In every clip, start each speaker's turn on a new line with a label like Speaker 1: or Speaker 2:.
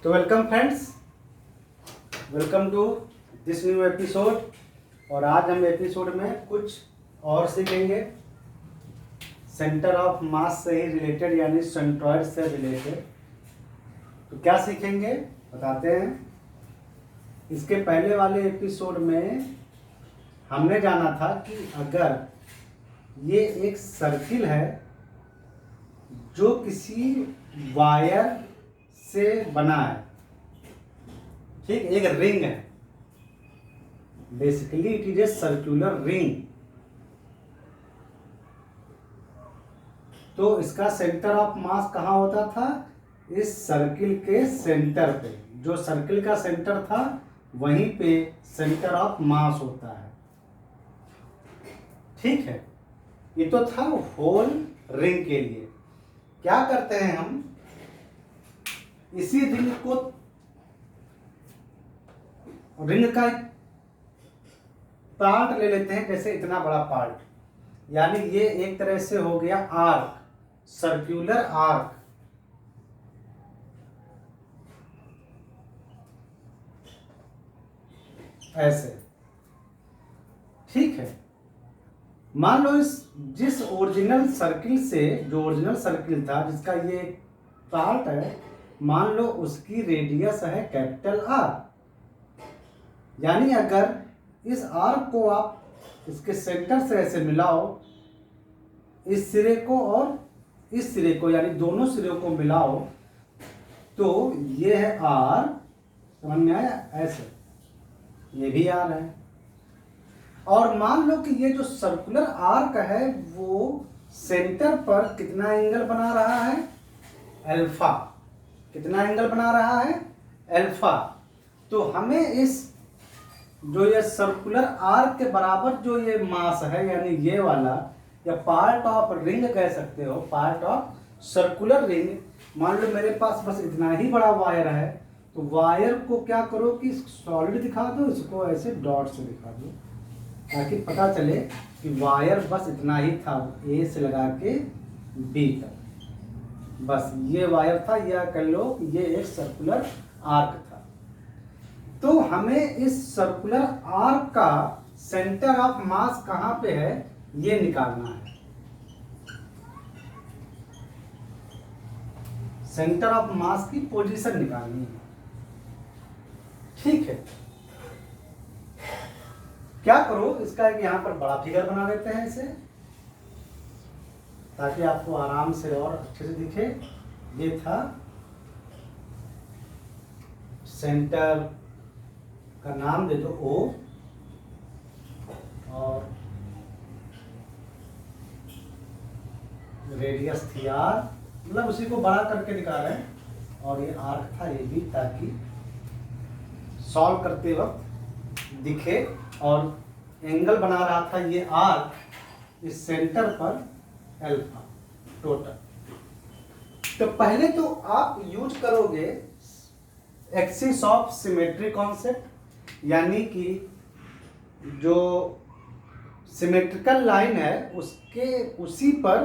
Speaker 1: तो welcome friends, welcome to this new episode. और आज हम एपिसोड में कुछ और सीखेंगे सेंटर ऑफ मास से ही रिलेटेड, यानी सेंट्रॉइड से रिलेटेड। तो क्या सीखेंगे बताते हैं। इसके पहले वाले एपिसोड में हमने जाना था कि अगर ये एक सर्किल है जो किसी वायर से बना है, ठीक, एक रिंग है, basically it is a circular ring. तो इसका सेंटर ऑफ मास कहाँ होता था? इस सर्किल के सेंटर पे। जो सर्किल का सेंटर था वहीं पे सेंटर ऑफ मास होता है, ठीक है। ये तो था होल रिंग के लिए। क्या करते हैं हम, इसी रिंग को, रिंग का एक पार्ट ले लेते हैं, जैसे इतना बड़ा पार्ट, यानी ये एक तरह से हो गया आर्क, सर्कुलर आर्क। ऐसे, ठीक है। मान लो इस जिस ओरिजिनल सर्किल से, जो ओरिजिनल सर्किल था जिसका ये पार्ट है, मान लो उसकी रेडियस है कैपिटल आर। यानी अगर इस आर्क को आप इसके सेंटर से ऐसे मिलाओ, इस सिरे को और इस सिरे को, यानी दोनों सिरों को मिलाओ, तो ये है आर। समझ में आया? ऐसे ये भी आर है। और मान लो कि ये जो सर्कुलर आर्क है वो सेंटर पर कितना एंगल बना रहा है? अल्फा। कितना एंगल बना रहा है? अल्फा। तो हमें इस जो ये सर्कुलर आर्क के बराबर जो ये मास है, यानी ये वाला, या पार्ट ऑफ रिंग कह सकते हो, पार्ट ऑफ सर्कुलर रिंग। मान लो मेरे पास बस इतना ही बड़ा वायर है, तो वायर को क्या करो कि सॉलिड दिखा दो, इसको ऐसे डॉट से दिखा दो, ताकि पता चले कि वायर बस इतना ही था, ए से लगा के बी तक, बस ये वायर था। या कह लो ये एक सर्कुलर आर्क था। तो हमें इस सर्कुलर आर्क का सेंटर ऑफ मास कहाँ पे है ये निकालना है। सेंटर ऑफ मास की पोजीशन निकालनी है, ठीक है। क्या करो, इसका एक यहां पर बड़ा फिगर बना देते हैं इसे, ताकि आपको आराम से और अच्छे से दिखे। ये था सेंटर का नाम दे दो ओ, और रेडियस थी आर, मतलब उसी को बड़ा करके दिखा रहे हैं। और ये आर्क था ये भी, ताकि सॉल्व करते वक्त दिखे। और एंगल बना रहा था ये आर्क इस सेंटर पर अल्फा टोटल। तो पहले तो आप यूज करोगे एक्सिस ऑफ सिमेट्री कॉन्सेप्ट, यानी कि जो सिमेट्रिकल लाइन है उसके उसी पर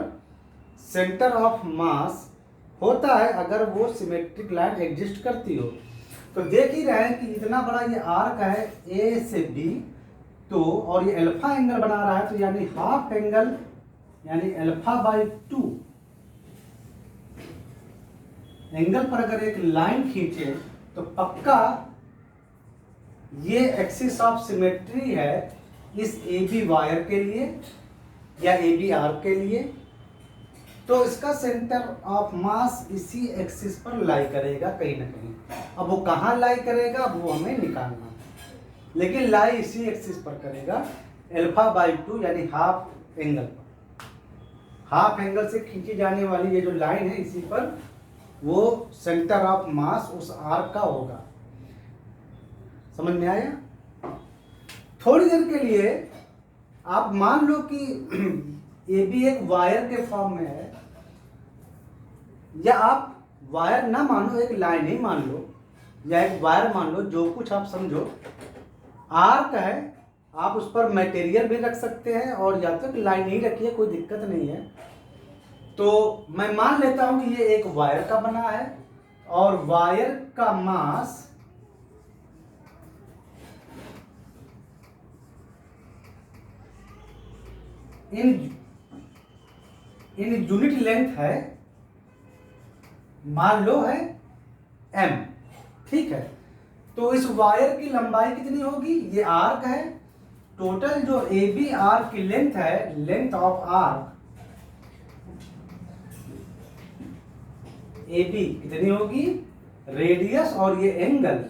Speaker 1: सेंटर ऑफ मास होता है, अगर वो सिमेट्रिक लाइन एग्जिस्ट करती हो। तो देख ही रहे हैं कि इतना बड़ा ये आर्क है ए से बी, तो और ये अल्फा एंगल बना रहा है, तो यानी हाफ एंगल, यानी अल्फा बाई 2 एंगल पर अगर एक लाइन खींचे तो पक्का ये एक्सिस ऑफ सिमेट्री है इस ए बी वायर के लिए या ए बी आर्क के लिए। तो इसका सेंटर ऑफ मास इसी एक्सिस पर लाई करेगा कहीं ना कहीं। अब वो कहाँ लाई करेगा वो हमें निकालना है, लेकिन लाई इसी एक्सिस पर करेगा, अल्फा बाई 2 यानी हाफ एंगल पर। हाफ एंगल से खींची जाने वाली ये जो लाइन है इसी पर वो सेंटर ऑफ मास उस आर्क का होगा। समझ में आया? थोड़ी देर के लिए आप मान लो कि ये भी एक वायर के फॉर्म में है, या आप वायर ना मानो, एक लाइन ही मान लो, या एक वायर मान लो, जो कुछ आप समझो। आर्क है, आप उस पर मटेरियल भी रख सकते हैं, और या तो लाइन ही रखिए, कोई दिक्कत नहीं है। तो मैं मान लेता हूं कि ये एक वायर का बना है, और वायर का मास इन यूनिट लेंथ है, मान लो है m, ठीक है। तो इस वायर की लंबाई कितनी होगी, ये आर्क है, टोटल जो ए बी आर्क की लेंथ है, length of arc A B कितनी होगी, रेडियस और ये एंगल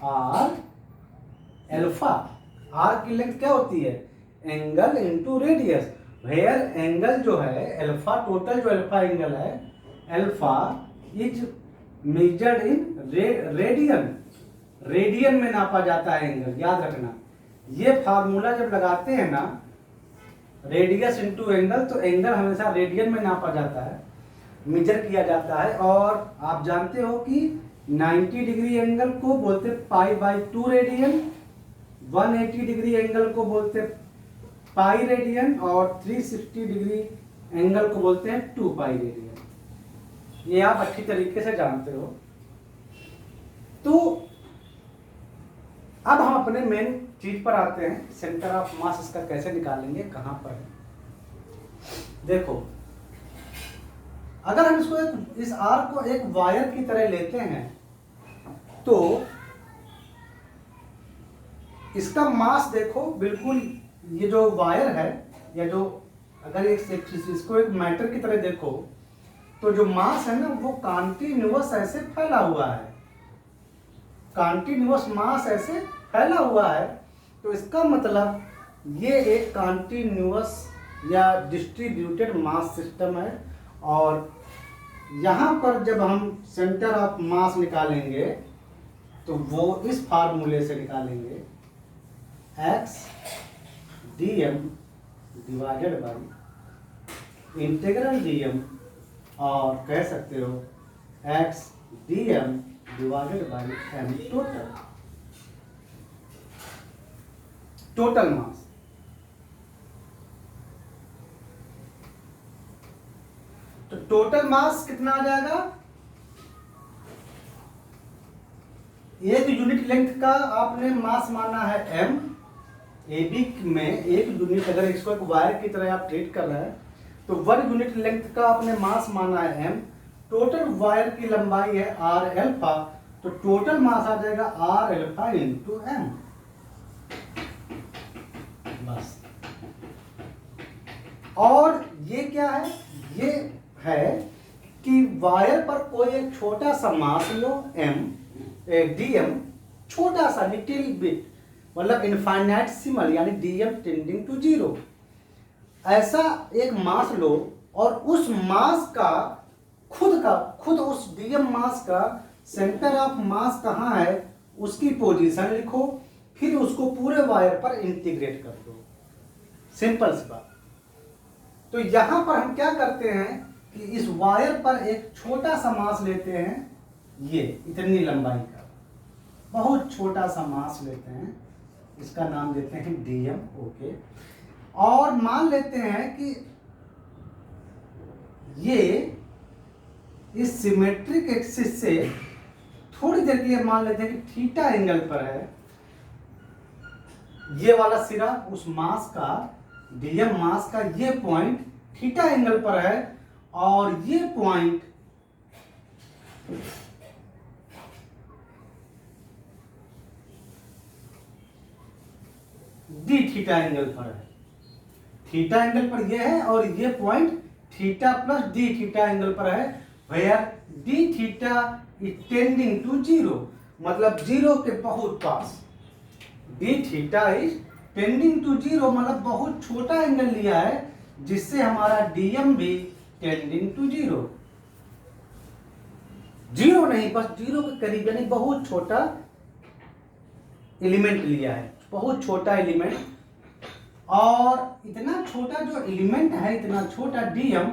Speaker 1: आर एल्फा। आर्क की लेंथ क्या होती है, angle into radius, where angle जो है एल्फा, टोटल जो एल्फा एंगल है, alpha is measured in radian, radian में नापा जाता है एंगल, याद रखना। ये फार्मूला जब लगाते हैं ना, रेडियस इनटू एंगल, तो एंगल हमेशा रेडियन में नापा जाता है, मेजर किया जाता है। और आप जानते हो कि 90 डिग्री एंगल को बोलते π/2 रेडियन, 180 डिग्री एंगल को बोलते पाई रेडियन, और 360 डिग्री एंगल को बोलते हैं 2 पाई रेडियन। ये आप अच्छी तरीके से जानते हो। तो अब हम अपने मेन चीज पर आते हैं, सेंटर ऑफ मास इसका कैसे निकालेंगे, कहां पर है। देखो, अगर हम इसको इस आर को एक वायर की तरह लेते हैं, तो इसका मास देखो, बिल्कुल ये जो वायर है, या जो अगर इसको एक मैटर की तरह देखो, तो जो मास है ना, वो कॉन्टिन्यूअस ऐसे फैला हुआ है, कॉन्टिन्यूअस मास ऐसे फैला हुआ है। तो इसका मतलब ये एक कॉन्टिन्यूअस या डिस्ट्रीब्यूटेड मास सिस्टम है। और यहाँ पर जब हम सेंटर ऑफ मास निकालेंगे, तो वो इस फार्मूले से निकालेंगे, x dm divided by integral dm, और कह सकते हो x dm divided by m total, total mass. तो टोटल मास कितना आ जाएगा, एक यूनिट लेंथ का आपने मास माना है m, ए बी में एक यूनिट, अगर इसको एक वायर की तरह आप ट्रीट कर रहे हैं, तो 1 यूनिट लेंथ का आपने मास माना है m, टोटल वायर की लंबाई है r एल्फा, तो टोटल मास आ जाएगा r एल्फा इंटू m, बस। और ये क्या है, ये है कि वायर पर कोई एक छोटा सा मास लो m, dm, छोटा सा लिटिल बिट, मतलब इनफाइनाइटसिमल, यानी dm टेंडिंग टू 0, ऐसा एक मास लो, और उस मास का खुद उस dm मास का सेंटर ऑफ मास कहाँ है, उसकी पोजीशन लिखो, फिर उसको पूरे वायर पर इंटीग्रेट कर दो, सिंपल सी बात। तो यहां पर हम क्या करते हैं कि इस वायर पर एक छोटा सा मास लेते हैं, ये इतनी लंबाई का बहुत छोटा सा मास लेते हैं, इसका नाम देते हैं dm, ओके। और मान लेते हैं कि ये इस सिमेट्रिक एक्सिस से थोड़ी देर के लिए मान लेते हैं कि थीटा एंगल पर है, ये वाला सिरा उस मास का, dm मास का ये पॉइंट थीटा एंगल पर है, और ये पॉइंट डी थीटा एंगल पर है, थीटा एंगल पर ये है, और ये point theta plus D theta angle पर है, where D theta is tending to 0, मतलब 0 के बहुत पास, D theta is tending to 0, मतलब बहुत छोटा एंगल लिया है, जिससे हमारा dm भी टेंडिंग टू 0, 0 नहीं, बस 0 के करीब, यानी बहुत छोटा एलिमेंट लिया है, बहुत छोटा एलिमेंट। और इतना छोटा जो एलिमेंट है, इतना छोटा dm,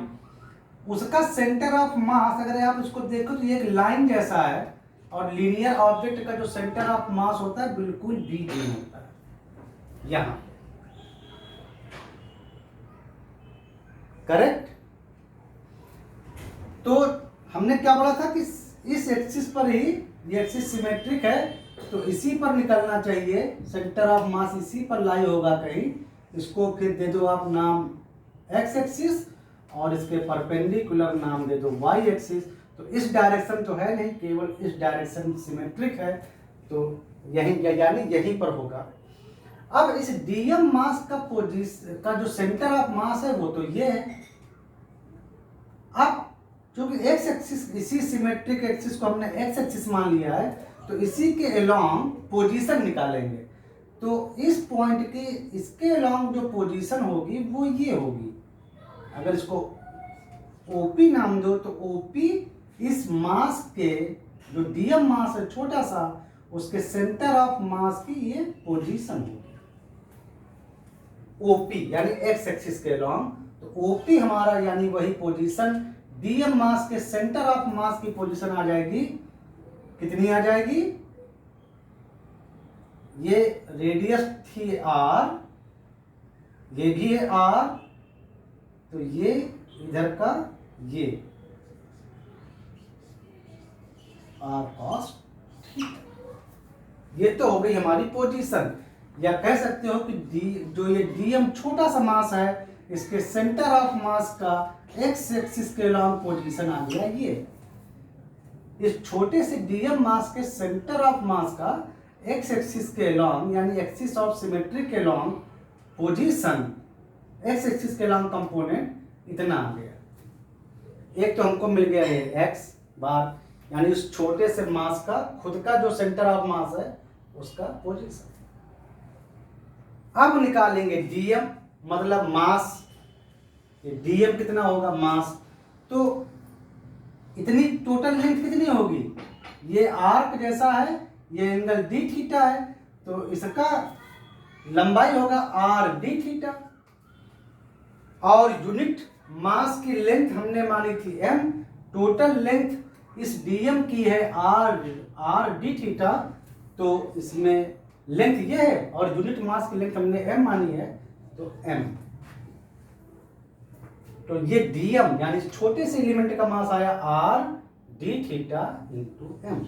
Speaker 1: उसका सेंटर ऑफ मास अगर आप इसको देखो तो ये एक लाइन जैसा है, और लीनियर ऑब्जेक्ट का जो सेंटर ऑफ मास होता है बिल्कुल बीच में होता है, यहां, करेक्ट। तो हमने क्या बोला था कि इस एक्सिस पर ही, ये एक्सिस सिमेट्रिक है तो इसी पर निकलना चाहिए, सेंटर ऑफ मास इसी पर लाई होगा कहीं। इसको फिर दे दो आप नाम एक्स एक्सिस और इसके परपेंडिकुलर नाम दे दो वाई एक्सिस। तो इस डायरेक्शन तो है नहीं, केवल इस डायरेक्शन सिमेट्रिक है, तो यहीं यानी यहीं पर होगा। अब इस डीएम मास का पोजीशन का जो सेंटर ऑफ मास है वो तो ये है। अब क्योंकि एक्स एक्सिस, इसी सिमेट्रिक एक्सिस को हमने एक्स एक्सिस मान लिया है, तो इसी के अलोंग पोजीशन निकालेंगे। तो इस पॉइंट की इसके अलोंग जो पोजीशन होगी वो ये होगी। अगर इसको ओपी नाम दो तो ओपी इस मास के जो डीएम मास है छोटा सा, उसके सेंटर ऑफ मास की ये पोजीशन होगी। ओपी यानी एक्स एक्सिस के अलोंग, तो ओपी हमारा यानी वही पोजीशन, डीएम मास के सेंटर ऑफ मास की पोजीशन आ जाएगी। कितनी आ जाएगी? ये रेडियस थी आर, ये भी है आर, तो ये इधर का ये आर कॉस थीटा, ये तो हो गई हमारी पोजीशन। या कह सकते हो कि जो ये डीएम छोटा सा मास है, इसके सेंटर ऑफ मास का एक्स एक्सिस के अलोंग पोजीशन आ गया ये। इस छोटे से डीएम मास के सेंटर ऑफ मास का एक्स एक्सिस के अलोंग यानी एक्सिस ऑफ सिमेट्री के अलोंग पोजीशन, एक्स एक्सिस के अलोंग कंपोनेंट इतना आ गया। एक तो हमको मिल गया है एक्स बार, यानी उस छोटे से मास का खुद का जो सेंटर ऑफ मास है उसका पोजीशन। अब निकालेंगे डीएम मतलब मास। ये डीएम कितना होगा? मास। तो इतनी टोटल लेंथ कितनी होगी? ये आर्क जैसा है, ये एंगल डी थीटा है, तो इसका लंबाई होगा आर डी थीटा। और यूनिट मास की लेंथ हमने मानी थी एम, टोटल लेंथ इस डीएम की है आर डी थीटा, तो इसमें लेंथ ये है और यूनिट मास की लेंथ हमने एम मानी है, तो एम। तो ये डीएम यानी छोटे से एलिमेंट का मास आया R D theta into M.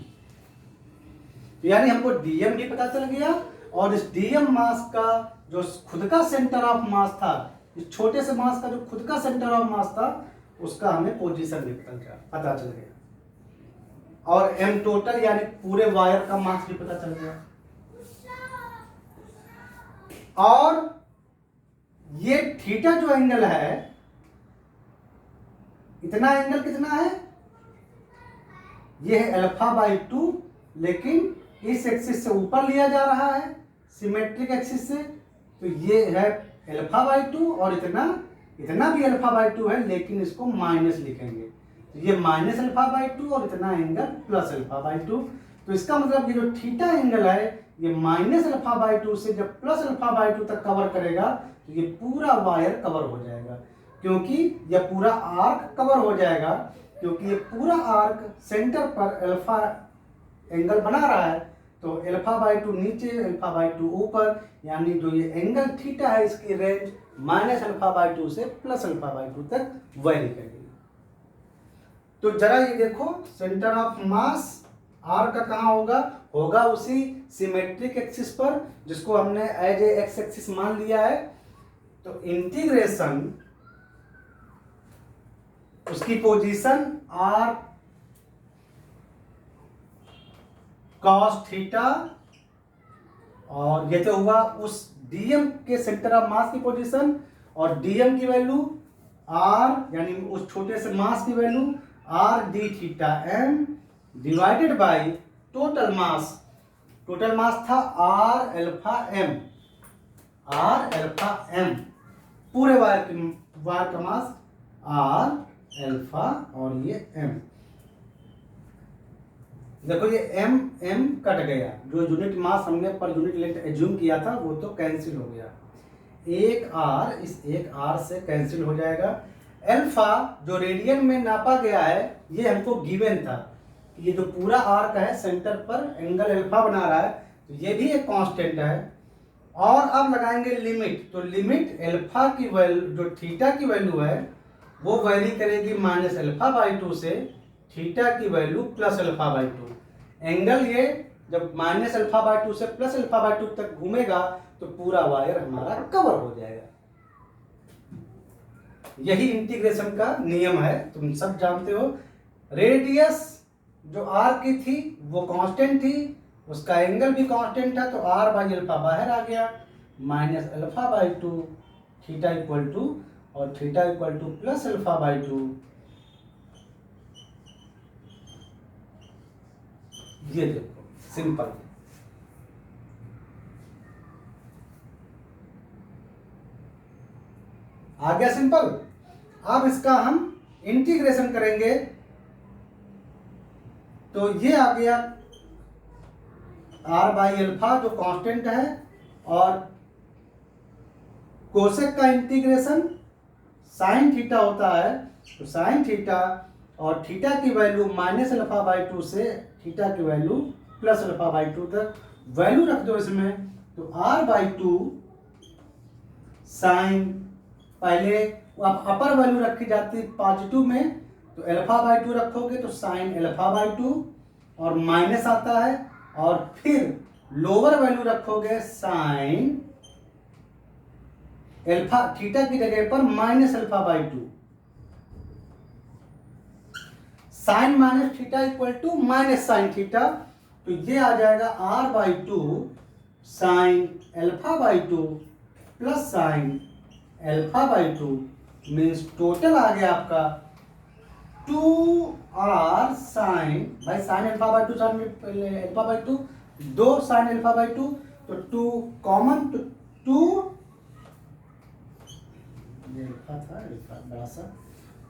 Speaker 1: यानी हमको डीएम भी पता चल गया और इस डीएम मास का जो खुद का सेंटर ऑफ मास था, इस छोटे से मास का जो खुद का सेंटर ऑफ मास था, उसका हमें पोजीशन भी पता चल गया। और एम टोटल यानी पूरे वायर का मास भी पता चल गया। और ये थीटा जो एंगल है, इतना एंगल कितना है? ये है अल्फा बाई 2, लेकिन इस एक्सिस से ऊपर लिया जा रहा है सिमेट्रिक एक्सिस से, तो ये है अल्फा बाई 2 और इतना भी अल्फा बाई 2 है, लेकिन इसको माइनस लिखेंगे। तो ये माइनस अल्फा बाई 2 और इतना एंगल प्लस अल्फा बाई 2। तो इसका मतलब ये जो थीटा एंगल है, ये माइनस अल्फा बाई 2 से जब प्लस अल्फा बाई 2 तक कवर करेगा, तो ये पूरा वायर कवर हो जाएगा। क्योंकि यह पूरा आर्क कवर हो जाएगा, क्योंकि ये पूरा आर्क सेंटर पर अल्फा एंगल बना रहा है, तो अल्फा बाई 2 नीचे, अल्फा बाई 2 ऊपर, यानी जो ये एंगल थीटा है इसकी रेंज माइनस अल्फा बाई 2 से प्लस अल्फा बाई 2 तक वेरी करेगी। तो जरा ये देखो, सेंटर ऑफ मास आर का कहाँ होगा? होगा उसी सिमेट्रिक एक्सिस पर, जिसको हमने एज ए एक्स एक्सिस मान लिया है। तो इंटीग्रेशन उसकी पोजीशन आर कॉस थीटा, और ये तो हुआ उस डीएम के सेंटर ऑफ मास की पोजीशन, और डीएम की वैल्यू आर यानी उस छोटे से मास की value R D theta M divided by total mass. Total mass था R alpha M, R alpha M, पूरे वायर का मास आर अल्फा और ये एम। देखो ये एम कट गया, जो यूनिट मास हमने पर यूनिट लेंथ एज्यूम किया था वो तो कैंसिल हो गया। एक आर इस एक आर से कैंसिल हो जाएगा। अल्फा जो रेडियन में नापा गया है, ये हमको गिवन था। ये जो पूरा आर्क है सेंटर पर एंगल अल्फा बना रहा है, तो ये भी एक कांस्टेंट है। और अब लगाएंगे लिमिट, तो लिमिट अल्फा की वैल्यू जो थीटा की वैल्यू है वो वैरी करेगी माइनस अल्फा बाई 2 से थीटा की value plus alpha by to. Angle ये जब माइनस अल्फा बाई टू से प्लस अल्फा बाई टू तक घूमेगा तो पूरा वायर हमारा कवर हो जाएगा। यही इंटीग्रेशन का नियम है, तुम सब जानते हो। रेडियस जो आर की थी वो कांस्टेंट थी, उसका एंगल भी कांस्टेंट था, तो आर बाई अल्फा बाहर आ गया, minus alpha by two theta equal to, और theta equal to plus alpha by two. ये देखो सिंपल। आ गया सिंपल। अब इसका हम इंटीग्रेशन करेंगे तो ये आ गया आर बाई अल्फा जो कांस्टेंट है, और कोसेक का इंटीग्रेशन साइन थीटा होता है, तो साइन थीटा और थीटा की value minus alpha by to से थीटा की value plus alpha by to तक वैल्यू रख दो इसमें, तो आर बाई टू साइन, पहले अपर वैल्यू रखी जाती है पॉजिटिव में, तो अल्फा बाई टू रखोगे तो साइन अल्फा बाई टू और माइनस आता है, और फिर लोअर वैल्यू रखोगे साइन अल्फा, थीटा की जगह पर minus alpha by two, sine minus theta equal to minus sine theta, तो ये आ जाएगा R by two sine alpha by two plus sine alpha by two, means total आ गया आपका 2r साइन, भाई sine alpha by two sine alpha by two, दो sine alpha by to, तो 2 कॉमन, तो 2 ये अल्फा था, अल्फा बड़ा सा,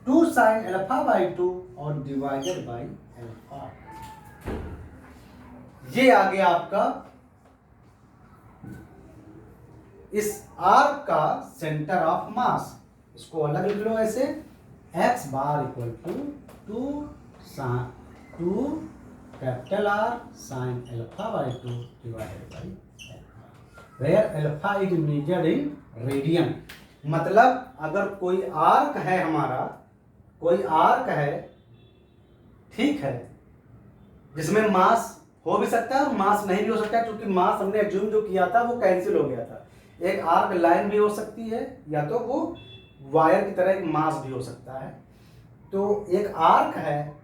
Speaker 1: 2 साइन अल्फा बाई टू और डिवाइडेड बाई अल्फा। ये आ गया आपका इस आर्क का सेंटर ऑफ मास। इसको अलग लिख लो ऐसे, X bar equal to 2 capital R sine alpha by two divided by alpha, where alpha is measured in radian. मतलब अगर कोई आर्क है हमारा, कोई आर्क है, ठीक है, जिसमें मास हो भी सकता है और मास नहीं भी हो सकता है, क्योंकि मास हमने एज्यूम जो किया था वो कैंसिल हो गया था। एक आर्क लाइन भी हो सकती है, या तो वो वायर की तरह एक मास भी हो सकता है। तो एक आर्क है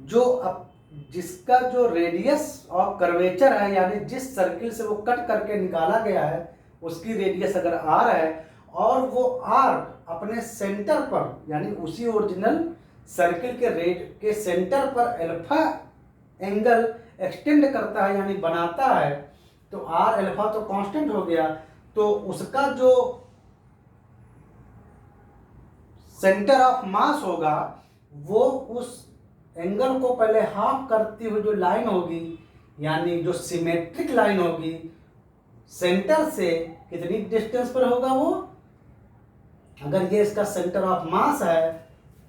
Speaker 1: जो अब जिसका जो रेडियस और कर्वेचर है, यानी जिस सर्किल से वो कट करके निकाला गया है उसकी रेडियस अगर आर है, और वो आर्क अपने सेंटर पर, यानी उसी ओरिजिनल सर्किल के सेंटर पर अल्फा एंगल एक्सटेंड करता है, यानी बनाता है, तो आर अल्फा तो कांस्टेंट हो गया, तो उसका जो सेंटर ऑफ मास होगा वो उस एंगल को पहले हाफ करती हुई जो लाइन होगी, यानी जो सिमेट्रिक लाइन होगी, सेंटर से कितनी डिस्टेंस पर होगा वो, अगर ये इसका सेंटर ऑफ मास है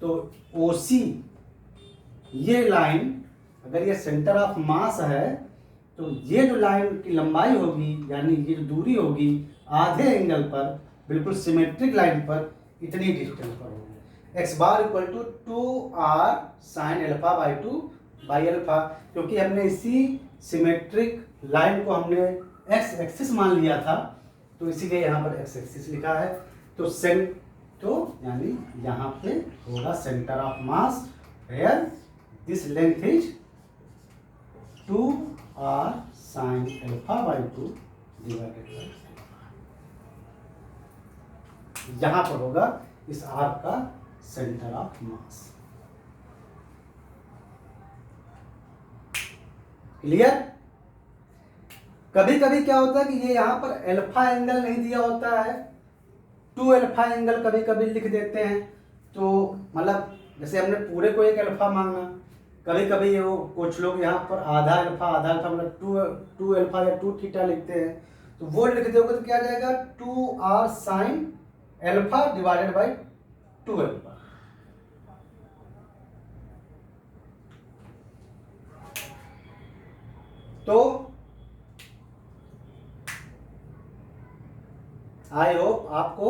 Speaker 1: तो ओसी, ये लाइन अगर ये सेंटर ऑफ मास है तो ये जो लाइन की लंबाई होगी, यानी ये जो दूरी होगी आधे एंगल पर, बिल्कुल सिमेट्रिक लाइन पर इतनी डिस्टेंस पर होगी। X bar equal to 2r sine alpha by two by alpha, क्योंकि हमने इसी सिमेट्रिक लाइन को हमने एक्स एक्सिस मान लिया था, तो इसीलिए यहाँ पर एक्स एक्सिस लिखा है। तो यानी यहाँ पे होगा centre of mass, where this length is 2r sine alpha by two divided by, यहां पर होगा इस आर्क का सेंटर ऑफ मास। क्लियर? कभी कभी क्या होता है कि ये यहां पर अल्फा एंगल नहीं दिया होता है, 2 अल्फा एंगल कभी कभी लिख देते हैं, तो मतलब जैसे हमने पूरे को एक अल्फा मांगा, कभी कभी वो कुछ लोग यहाँ पर आधा अल्फा मतलब 2 अल्फा या 2 थीटा लिखते हैं, तो वो लिख दोगे तो क्या आ जाएगा 2r sine alpha divided by 2 alpha. तो आई होप आपको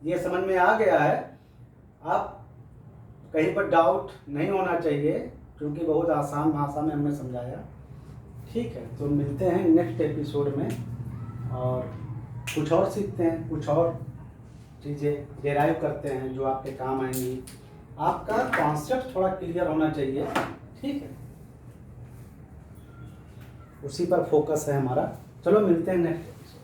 Speaker 1: ये समझ में आ गया है। आप कहीं पर डाउट नहीं होना चाहिए, क्योंकि बहुत आसान भाषा में हमने समझाया। ठीक है, तो मिलते हैं नेक्स्ट एपिसोड में और कुछ और सीखते हैं, कुछ और चीज़ें डेराइव करते हैं जो आपके काम आएंगी। आपका कॉन्सेप्ट थोड़ा क्लियर होना चाहिए। ठीक है, उसी पर फोकस है हमारा। चलो मिलते हैं नेक्स्ट एपिसोड।